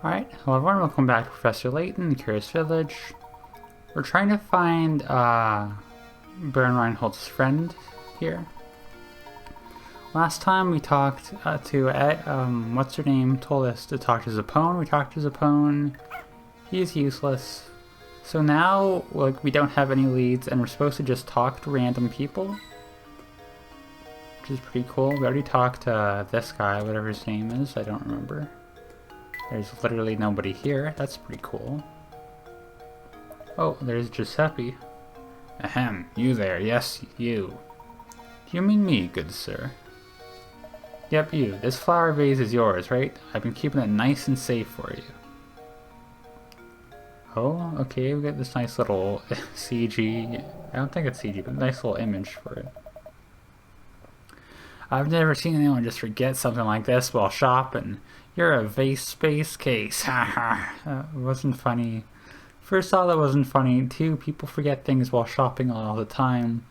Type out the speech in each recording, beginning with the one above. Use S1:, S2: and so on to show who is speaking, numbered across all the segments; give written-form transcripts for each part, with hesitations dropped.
S1: Alright, hello everyone, welcome back to Professor Layton, the Curious Village. We're trying to find Baron Reinhold's friend here. Last time we talked to, what's her name, told us to talk to Zappone. We talked to Zappone. He's useless. So now, like, we don't have any leads and we're supposed to just talk to random people. Which is pretty cool. We already talked to this guy, whatever his name is, I don't remember. There's literally nobody here. That's pretty cool. Oh, there's Giuseppe. Ahem, you there. Yes, you. Do you mean me, good sir? Yep, you. This flower vase is yours, right? I've been keeping it nice and safe for you. Oh, okay, we got this nice little CG. I don't think it's CG, but a nice little image for it. I've never seen anyone just forget something like this while shopping. You're a vase space case. Haha. That wasn't funny. First off, that wasn't funny. Two, people forget things while shopping all the time.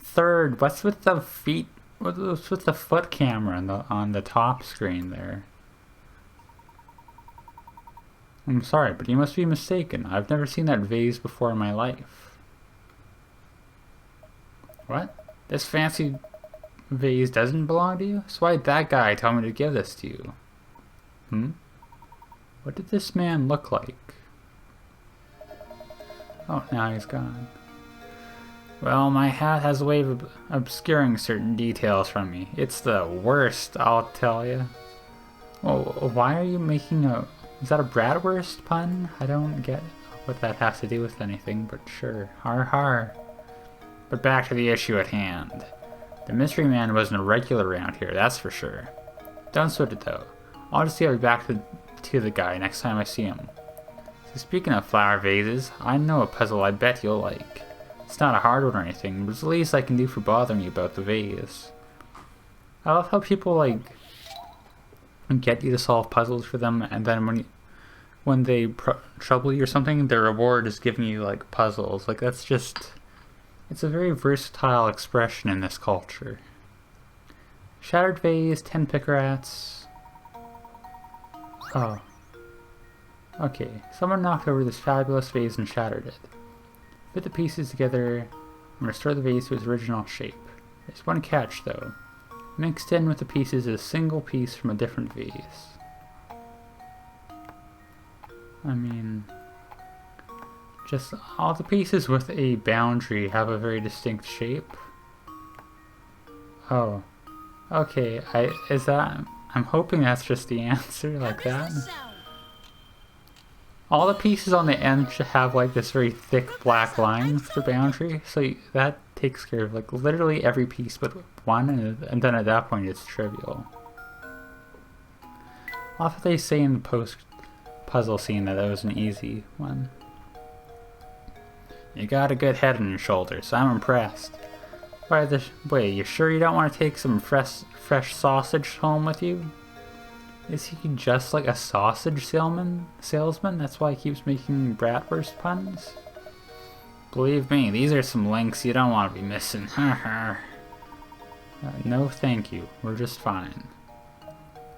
S1: Third, what's with the feet? What's with the foot camera on the top screen there? I'm sorry, but you must be mistaken. I've never seen that vase before in my life. What? This fancy vase doesn't belong to you? So why'd that guy tell me to give this to you? What did this man look like? Oh, now he's gone. Well, my hat has a way of obscuring certain details from me. It's the worst, I'll tell you. Oh, why are you making a... Is that a bratwurst pun? I don't get what that has to do with anything, but sure. Har har. But back to the issue at hand. The mystery man wasn't a regular around here, that's for sure. Don't sweat it though. I'll just get back to the guy next time I see him. So speaking of flower vases, I know a puzzle I bet you'll like. It's not a hard one or anything, but it's the least I can do for bothering you about the vase. I love how people like get you to solve puzzles for them, and then when they trouble you or something, their reward is giving you like puzzles. Like that's just, it's a very versatile expression in this culture. Shattered vase, 10 pickerats. Oh. Okay, someone knocked over this fabulous vase and shattered it. Fit the pieces together and restore the vase to its original shape. There's one catch though. Mixed in with the pieces is a single piece from a different vase. I mean, just all the pieces with a boundary have a very distinct shape. Oh. Okay, I'm hoping that's just the answer, like that. All the pieces on the end should have like this very thick black line for boundary, so that takes care of like literally every piece but one, and then at that point it's trivial. Often they say in the post-puzzle scene that was an easy one. You got a good head on your shoulders, I'm impressed. Wait, you sure you don't want to take some fresh sausage home with you? Is he just like a sausage salesman? That's why he keeps making bratwurst puns? Believe me, these are some links you don't want to be missing. No thank you, we're just fine.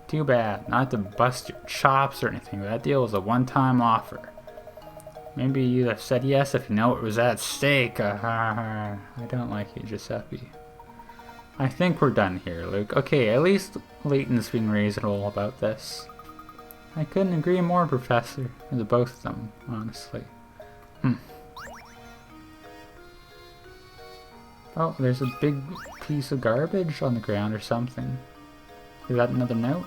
S1: Too bad, not to bust your chops or anything, but that deal was a one-time offer. Maybe you'd have said yes if you know what was at stake. I don't like you, Giuseppe. I think we're done here, Luke. Okay, at least Layton's being reasonable about this. I couldn't agree more, Professor. The both of them, honestly. Oh, there's a big piece of garbage on the ground or something. Is that another note?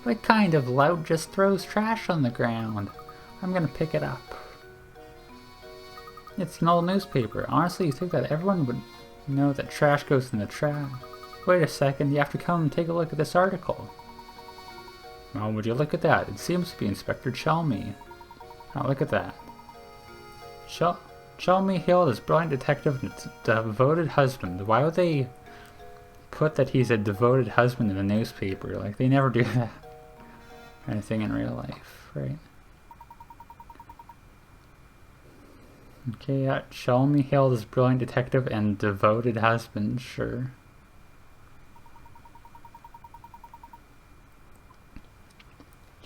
S1: What kind of lout just throws trash on the ground? I'm gonna pick it up. It's an old newspaper. Honestly, you think that everyone would know that trash goes in the trash? Wait a second, you have to come and take a look at this article. Well, would you look at that? It seems to be Inspector Chelmy. Now look at that. Chelmy hailed as brilliant detective and devoted husband. Why would they put that he's a devoted husband in the newspaper? Like, they never do that kind of thing in real life, right? Okay, yeah, Chelmy hailed as brilliant detective and devoted husband, sure.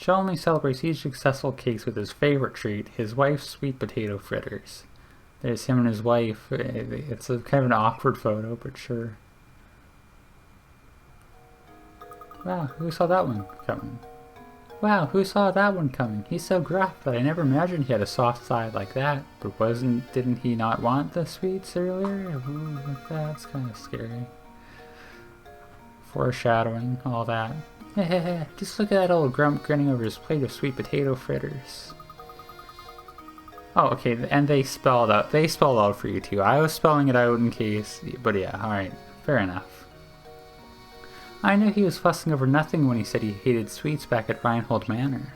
S1: She only celebrates each successful case with his favorite treat, his wife's sweet potato fritters. There's him and his wife. It's a kind of an awkward photo, but sure. Wow, who saw that one coming? Wow, who saw that one coming? He's so gruff, but I never imagined he had a soft side like that. But didn't he not want the sweets earlier? Ooh, that's kind of scary. Foreshadowing, all that. Just look at that old grump grinning over his plate of sweet potato fritters. Oh, okay, and they spelled out for you too. I was spelling it out in case, but yeah, alright, fair enough. I knew he was fussing over nothing when he said he hated sweets back at Reinhold Manor.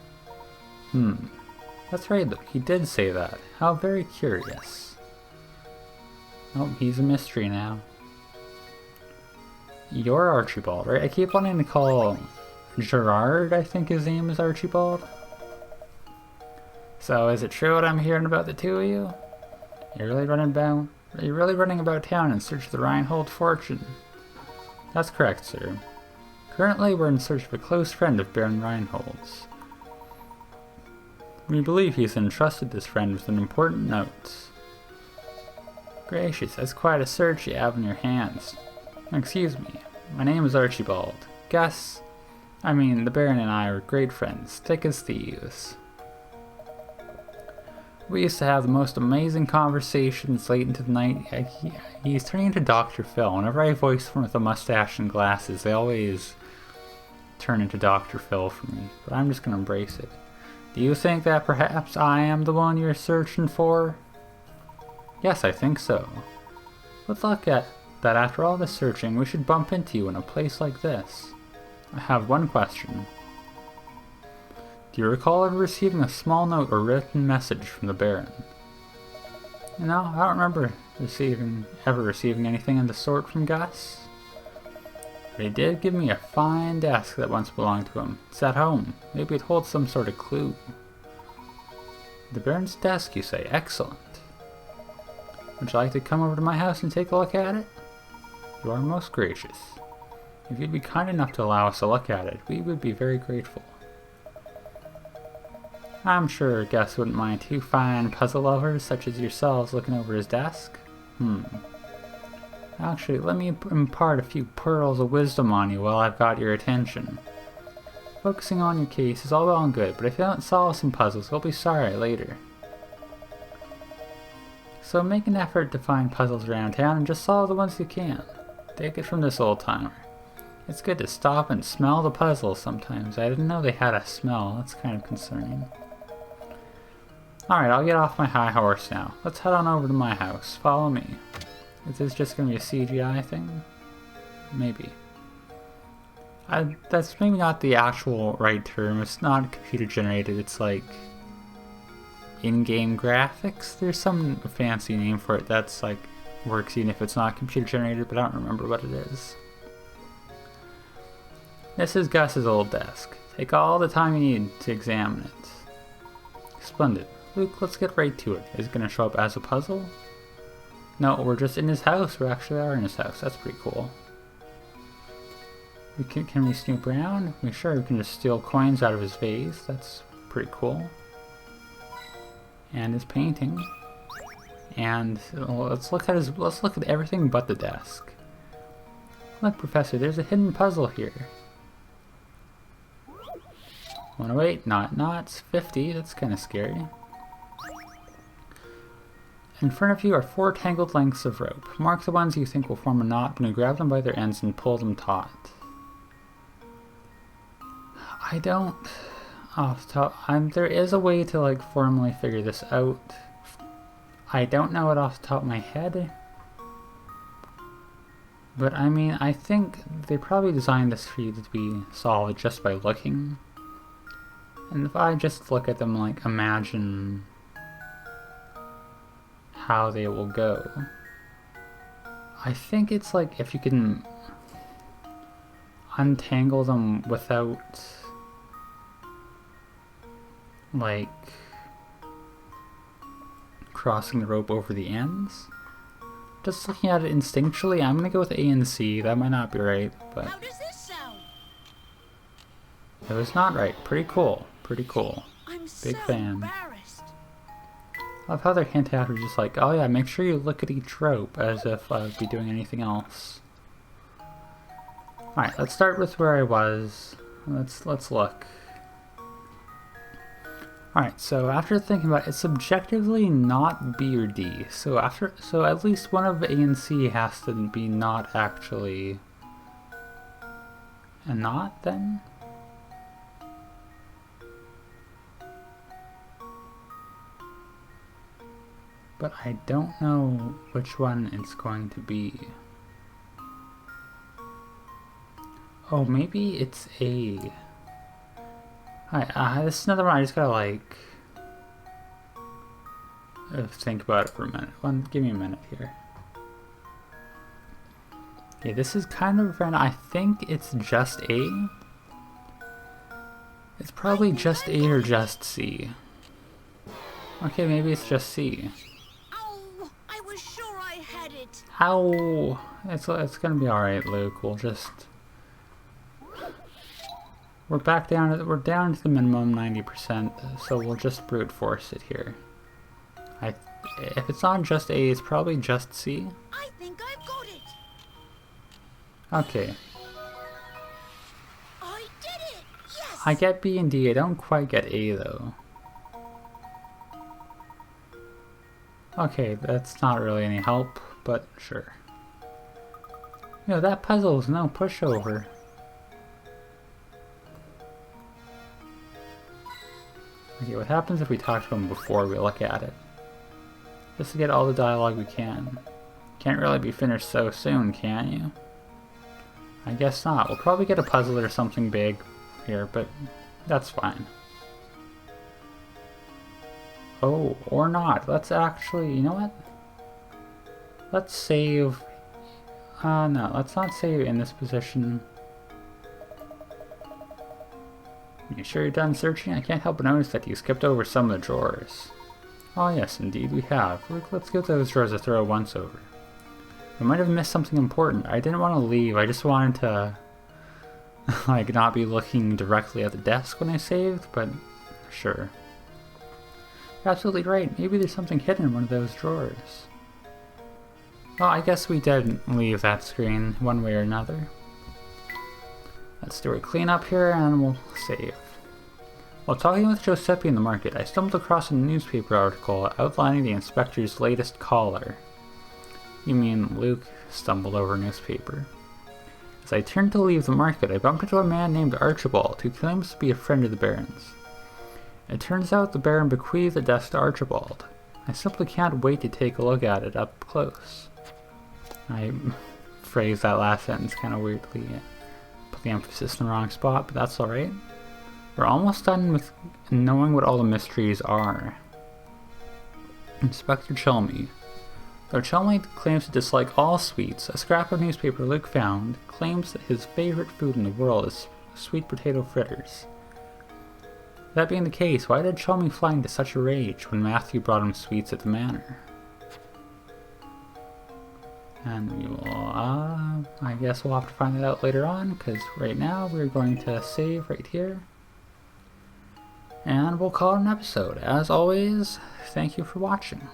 S1: That's right, look, he did say that. How very curious. Oh, he's a mystery now. You're Archibald, right? I keep wanting to call Gerard, I think his name is Archibald. So, is it true what I'm hearing about the two of you? You're really running about town in search of the Reinhold fortune? That's correct, sir. Currently, we're in search of a close friend of Baron Reinhold's. We believe he's entrusted this friend with an important note. Gracious, that's quite a search you have in your hands. Excuse me, my name is Archibald. The Baron and I are great friends, thick as thieves. We used to have the most amazing conversations late into the night. He's turning into Dr. Phil. Whenever I voice him with a mustache and glasses, they always turn into Dr. Phil for me. But I'm just going to embrace it. Do you think that perhaps I am the one you're searching for? Yes, I think so. Let's look at that after all this searching, we should bump into you in a place like this. I have one question. Do you recall ever receiving a small note or written message from the Baron? No, I don't remember ever receiving anything of the sort from Gus. But he did give me a fine desk that once belonged to him. It's at home. Maybe it holds some sort of clue. The Baron's desk, you say? Excellent. Would you like to come over to my house and take a look at it? You are most gracious. If you'd be kind enough to allow us to look at it, we would be very grateful. I'm sure Gus wouldn't mind two fine puzzle lovers such as yourselves looking over his desk. Actually, let me impart a few pearls of wisdom on you while I've got your attention. Focusing on your case is all well and good, but if you don't solve some puzzles, you'll be sorry later. So make an effort to find puzzles around town and just solve the ones you can. Take it from this old-timer. It's good to stop and smell the puzzles sometimes. I didn't know they had a smell. That's kind of concerning. Alright, I'll get off my high horse now. Let's head on over to my house. Follow me. Is this just going to be a CGI thing? Maybe. That's maybe not the actual right term. It's not computer generated. It's like in-game graphics. There's some fancy name for it that's like works even if it's not computer generated, but I don't remember what it is. This is Gus's old desk. Take all the time you need to examine it. Splendid. Luke, let's get right to it. Is it going to show up as a puzzle? No, we're just in his house. We actually are in his house. That's pretty cool. Can we snoop around? We can just steal coins out of his vase. That's pretty cool. And his painting. And let's look at everything but the desk. Look, Professor, there's a hidden puzzle here. 108, not knots, 50, that's kind of scary. In front of you are 4 tangled lengths of rope. Mark the ones you think will form a knot when you grab them by their ends and pull them taut. I don't... there is a way to like formally figure this out. I don't know it off the top of my head. But I mean, I think they probably designed this for you to be solved just by looking. And if I just look at them, like, imagine how they will go. I think it's like if you can untangle them without, like, crossing the rope over the ends. Just looking at it instinctually, I'm gonna go with A and C. That might not be right, but...
S2: How does this sound?
S1: It was not right. Pretty cool. Pretty cool.
S2: I'm
S1: Big
S2: so
S1: fan.
S2: embarrassed.
S1: I love how they're hinting at her just like, oh yeah, make sure you look at each rope, as if I would be doing anything else. Alright, let's start with where I was. Let's look. Alright, so after thinking about it, it's subjectively not B or D. So at least one of A and C has to be not actually a not then? But I don't know which one it's going to be. Oh, maybe it's A. Alright, this is another one I just gotta like think about it for a minute. Give me a minute here. Okay, this is kind of random. I think it's just A. It's probably just A or just C. Okay, maybe it's just C.
S2: Oh, I was sure I had it.
S1: Ow! It's gonna be alright, Luke. We're down to the minimum 90%, so we'll just brute force it here. If it's not just A, it's probably just C.
S2: I think I've got it.
S1: Okay.
S2: I did it. Yes.
S1: I get B and D. I don't quite get A though. Okay, that's not really any help, but sure. You know, that puzzle is no pushover. Okay, what happens if we talk to him before we look at it? Just to get all the dialogue we can. Can't really be finished so soon, can you? I guess not. We'll probably get a puzzle or something big here, but that's fine. Oh, or not. Let's actually, you know what? Let's save... no, let's not save in this position. You sure you're done searching? I can't help but notice that you skipped over some of the drawers. Oh yes, indeed we have. Let's give those drawers a thorough once over. We might have missed something important. I didn't want to leave. I just wanted to like not be looking directly at the desk when I saved, but sure. You're absolutely right. Maybe there's something hidden in one of those drawers. Well, I guess we did leave that screen one way or another. Let's do a cleanup here and we'll save. While talking with Giuseppe in the market, I stumbled across a newspaper article outlining the inspector's latest caller. You mean Luke stumbled over a newspaper. As I turned to leave the market, I bumped into a man named Archibald, who claims to be a friend of the Baron's. It turns out the Baron bequeathed the desk to Archibald. I simply can't wait to take a look at it up close. I phrased that last sentence kind of weirdly. Put the emphasis in the wrong spot, but that's alright. We're almost done with knowing what all the mysteries are. Inspector Chelmy. Though Chelmy claims to dislike all sweets, a scrap of newspaper Luke found claims that his favorite food in the world is sweet potato fritters. That being the case, why did Chelmy fly into such a rage when Matthew brought him sweets at the manor? And we will, I guess we'll have to find that out later on, because right now we're going to save right here. And we'll call it an episode. As always, thank you for watching.